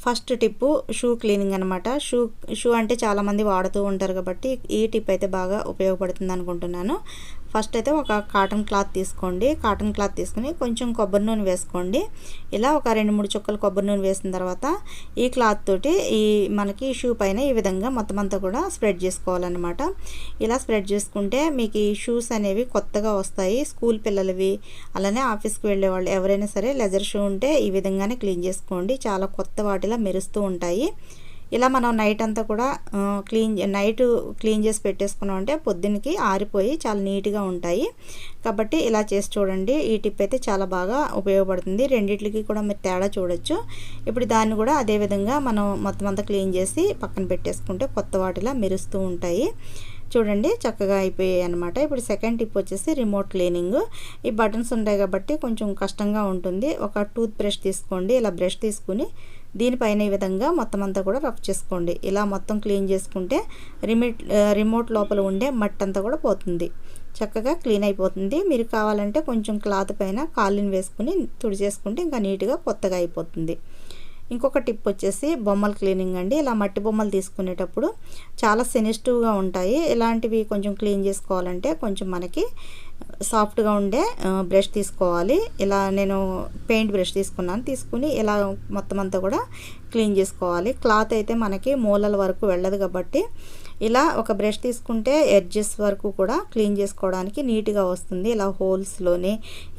First tip shoe cleaning అనమాట. Shoe అంటే చాలామంది వాడుతూ ఉంటారు కాబట్టి ఈ టిప్ అయితే బాగా ఉపయోగపడుతుంది అనుకుంటున్నాను. ఫస్ట్ అయితే ఒక కాటన్ క్లాత్ తీసుకోండి. కాటన్ క్లాత్ తీసుకుని కొంచెం కొబ్బరి నూనె వేసుకోండి. ఇలా ఒక 2-3 చుక్కలు కొబ్బరి నూనె వేసిన తర్వాత ఈ క్లాత్ తోటి మనకి షూ పైన ఈ విధంగా మొత్తం అంతా కూడా స్ప్రెడ్ చేసుకోవాలన్నమాట. ఇలా స్ప్రెడ్ చేసుకుంటే మీకు ఈ షూస్ అనేవి కొత్తగా వస్తాయి. స్కూల్ పిల్లలవి అలానే ఆఫీస్కి వెళ్ళే వాళ్ళు ఎవరైనా సరే లెదర్ షూ ఉంటే ఈ విధంగానే క్లీన్ చేసుకోండి. చాలా కొత్త వాటిలా మెరుస్తూ ఉంటాయి. ఇలా మనం నైట్ అంతా కూడా నైట్ క్లీన్ చేసి పెట్టేసుకున్నాం అంటే పొద్దున్నకి ఆరిపోయి చాలా నీట్గా ఉంటాయి. కాబట్టి ఇలా చేసి చూడండి. ఈ టిప్ అయితే చాలా బాగా ఉపయోగపడుతుంది. రెండిట్లకి కూడా మీరు తేడా చూడొచ్చు. ఇప్పుడు దాన్ని కూడా అదే విధంగా మనం మొత్తం అంతా క్లీన్ చేసి పక్కన పెట్టేసుకుంటే కొత్త వాటిలా మెరుస్తూ ఉంటాయి. చూడండి చక్కగా అయిపోయాయి అనమాట. ఇప్పుడు సెకండ్ టిప్ వచ్చేసి రిమోట్ క్లీనింగ్. ఈ బటన్స్ ఉంటాయి కాబట్టి కొంచెం కష్టంగా ఉంటుంది. ఒక టూత్ బ్రష్ తీసుకోండి. ఇలా బ్రష్ తీసుకుని దీనిపైన ఈ విధంగా మొత్తం అంతా కూడా రఫ్ చేసుకోండి. ఇలా మొత్తం క్లీన్ చేసుకుంటే రిమోట్ లోపల ఉండే మట్టి అంతా కూడా పోతుంది. చక్కగా క్లీన్ అయిపోతుంది. మీరు కావాలంటే కొంచెం క్లాత్ పైన కాళ్ళని వేసుకుని తుడిచేసుకుంటే ఇంకా నీట్గా కొత్తగా అయిపోతుంది. ఇంకొక టిప్ వచ్చేసి బొమ్మల క్లీనింగ్ అండి. ఇలా మట్టి బొమ్మలు తీసుకునేటప్పుడు చాలా సెన్సిటివ్గా ఉంటాయి. ఇలాంటివి కొంచెం క్లీన్ చేసుకోవాలంటే కొంచెం మనకి సాఫ్ట్గా ఉండే బ్రష్ తీసుకోవాలి. ఇలా నేను పెయింట్ బ్రష్ తీసుకుని ఇలా మొత్తం అంతా కూడా క్లీన్ చేసుకోవాలి. క్లాత్ అయితే మనకి మూలల వరకు వెళ్ళదు కాబట్టి ఇలా ఒక బ్రష్ తీసుకుంటే ఎడ్జెస్ వరకు కూడా క్లీన్ చేసుకోవడానికి నీట్గా వస్తుంది. ఇలా హోల్స్లోని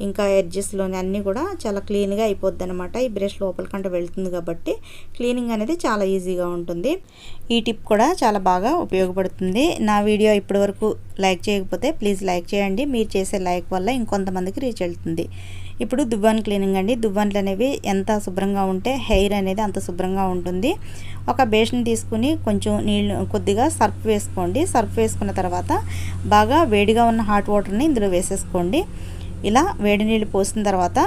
ఇంకా ఎడ్జెస్లోని అన్నీ కూడా చాలా క్లీన్గా అయిపోద్ది అనమాట. ఈ బ్రష్ లోపలికంటే వెళ్తుంది కాబట్టి క్లీనింగ్ అనేది చాలా ఈజీగా ఉంటుంది. ఈ టిప్ కూడా చాలా బాగా ఉపయోగపడుతుంది. నా వీడియో ఇప్పటి వరకు లైక్ చేయకపోతే ప్లీజ్ లైక్ చేయండి. మీరు చేసే లైక్ వల్ల ఇంకొంతమందికి రీచ్ వెళ్తుంది. ఇప్పుడు దువ్వాన్ క్లీనింగ్ అండి. దువ్వాన్లు అనేవి ఎంత శుభ్రంగా ఉంటే హెయిర్ అనేది అంత శుభ్రంగా ఉంటుంది. ఒక బేషన్ తీసుకుని కొంచెం నీళ్ళు కొద్దిగా సర్ఫ్ వేసుకోండి. సర్ఫ్ వేసుకున్న తర్వాత బాగా వేడిగా ఉన్న హాట్ వాటర్ని ఇందులో వేసేసుకోండి. ఇలా వేడి నీళ్ళు పోసిన తర్వాత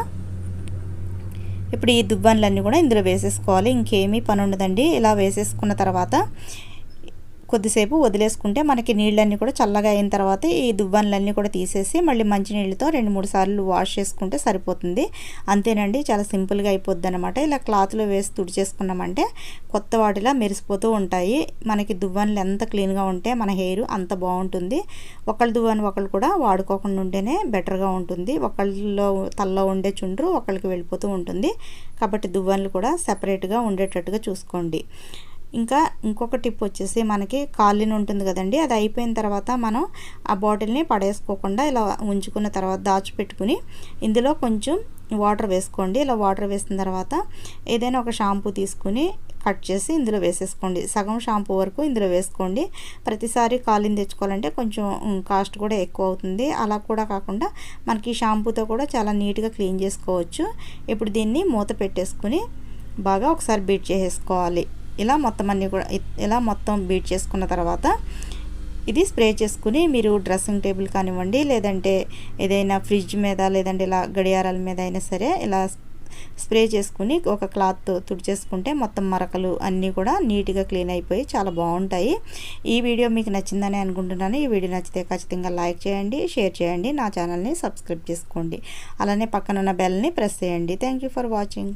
ఇప్పుడు ఈ దువ్వాన్లన్నీ కూడా ఇందులో వేసేసుకోవాలి. ఇంకేమీ పని ఉండదండి. ఇలా వేసేసుకున్న తర్వాత కొద్దిసేపు వదిలేసుకుంటే మనకి నీళ్ళన్నీ కూడా చల్లగా అయిన తర్వాత ఈ దువ్వాన్లన్నీ కూడా తీసేసి మళ్ళీ మంచి నీళ్ళతో 2-3 సార్లు వాష్ చేసుకుంటే సరిపోతుంది. అంతేనండి, చాలా సింపుల్గా అయిపోద్ది అనమాట. ఇలా క్లాత్లో వేసి తుడిచేసుకున్నామంటే కొత్త వాటిలా మెరిసిపోతూ ఉంటాయి. మనకి దువ్వాన్లు ఎంత క్లీన్గా ఉంటే మన హెయిర్ అంత బాగుంటుంది. ఒకళ్ళ దువ్వాన్ ఒకళ్ళు కూడా వాడుకోకుండా ఉంటేనే బెటర్గా ఉంటుంది. ఒకళ్ళలో తలలో ఉండే చుండ్రు ఒకళ్ళకి వెళ్ళిపోతూ ఉంటుంది. కాబట్టి దువ్వాన్లు కూడా సెపరేట్గా ఉండేటట్టుగా చూసుకోండి. ఇంకా ఇంకొక టిప్ వచ్చేసి మనకి కాలిన్ ఉంటుంది కదండి. అది అయిపోయిన తర్వాత మనం ఆ బాటిల్ని పడేసుకోకుండా ఇలా ఉంచుకున్న తర్వాత దాచిపెట్టుకుని ఇందులో కొంచెం వాటర్ వేసుకోండి. ఇలా వాటర్ వేసిన తర్వాత ఏదైనా ఒక షాంపూ తీసుకుని కట్ చేసి ఇందులో వేసేసుకోండి. సగం షాంపూ వరకు ఇందులో వేసుకోండి. ప్రతిసారి కాలిన్ తెచ్చుకోవాలంటే కొంచెం కాస్ట్ కూడా ఎక్కువ అవుతుంది. అలా కూడా కాకుండా మనకి షాంపూతో కూడా చాలా నీట్గా క్లీన్ చేసుకోవచ్చు. ఇప్పుడు దీన్ని మూత పెట్టేసుకుని బాగా ఒకసారి బీట్ చేసేసుకోవాలి. ఇలా మొత్తం బీట్ చేసుకున్న తర్వాత ఇది స్ప్రే చేసుకుని మీరు డ్రెస్సింగ్ టేబుల్ కానివ్వండి, లేదంటే ఏదైనా ఫ్రిడ్జ్ మీద, లేదంటే ఇలా గడియారాల మీద అయినా సరే ఇలా స్ప్రే చేసుకుని ఒక క్లాత్ తుడిచేసుకుంటే మొత్తం మరకలు అన్నీ కూడా నీట్గా క్లీన్ అయిపోయి చాలా బాగుంటాయి. ఈ వీడియో మీకు నచ్చిందని అనుకుంటున్నాను. ఈ వీడియో నచ్చితే ఖచ్చితంగా లైక్ చేయండి, షేర్ చేయండి, నా ఛానల్ని సబ్స్క్రైబ్ చేసుకోండి. అలానే పక్కన ఉన్న బెల్ని ప్రెస్ చేయండి. Thank you for watching.